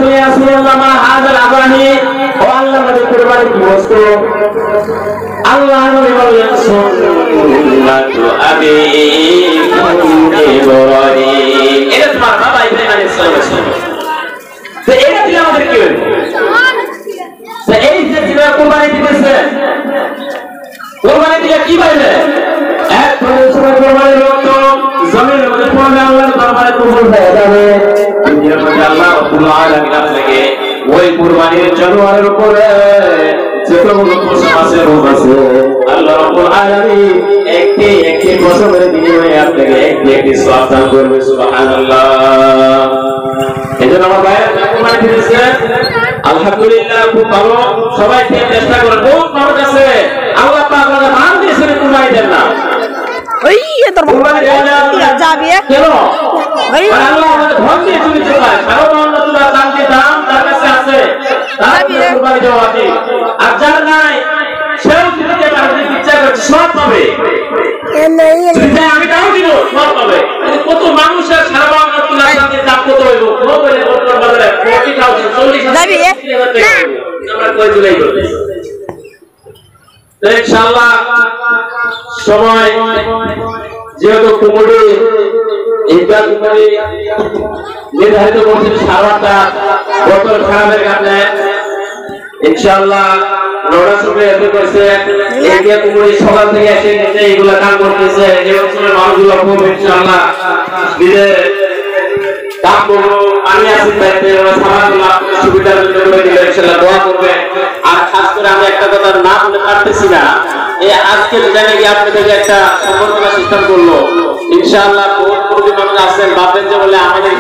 রাসূল ইয়া রাসূলুল্লাহ মা হাযাল আবাহি ও আল্লাহর নবী কুরবানি কি বস্তু আল্লাহ নবী বললেন সুন্নাতু আবিকুম ইব্রাহিম এটা তোমার বাবা ইব্রাহিম আলাইহিস সালাম তো এটা দিলে আমাদের কি হবে তো এই যে যারা কুরবানি দিতেছে কুরবানি দিলে কি পাইবে এক পরিশ্রম কুরবানির রক্ত জমিনের মধ্যে পড়লে আল্লাহর দরবারে কবুল হয়ে যাবে দুনিয়ার মধ্যে আল্লাহ রাব্বুল আলামিন আপনাকে ওই কুরবানির জানোয়ারের উপরে যতগুলো পশু আছে রূপ আছে আল্লাহ রাব্বুল আলামিন একটি পশমের বিনিময়ে আপনাকে একটি সওয়াব দান করবে সুবহানাল্লাহ এজন্য আমার ভাইরা কুরবানি দিতেছে আলহামদুলিল্লাহ খুব ভালো সবাই চেষ্টা করেন বহুত মানুষ আছে আল্লাহ পাক আমাদের মান দিয়েছেন কুরবানি দেন না ওই তোর কুরবানি যাবে কেন ভাই আল্লাহ আমাদের ধন দিয়ে তুমি চলায় সর্বমান্যতা শান্তি দাম তার কাছে আছে তার কুরবানি দেওয়া আছে আর যার নাই সেও দিতে পারবে ইচ্ছা করছে সব পাবে আমি তাও দিব সব পাবে কত মানুষের সর্বমান্যতা শান্তি দাম কত হইব কোনো বলে বর্তমান বাজারে 40,000 40,000 আমরা কই জুলাই করব তো ইনশাআল্লাহ সময় যেহেতু কুমুরি ঈদগাহ কুমুরি নির্ধারিত করছেন 8:30 বোতল খারাপের কারণে ইনশাআল্লাহ নড়া সময় এত করছে ঈদগাহ কুমুরি সকাল থেকে এসে নিচে এগুলা কাজ করতেছে এই অঞ্চলের মানুষগুলো খুব ইনশাআল্লাহ দিলে কাম করবো আমি আছি বাইতে সামাগুলো আপনার সুবিধার জন্য করে দিলে ইনশাআল্লাহ দোয়া করবে আর খাস করে আমি একটা কথা না বলে পারতেছি না এই আজকে জানে কি আপনাদের একটা সম্পর্ক সিস্টেম করলো ইনশাআল্লাহ বহুত মানুষ আছেন ভাববেন যে বলে আমাদের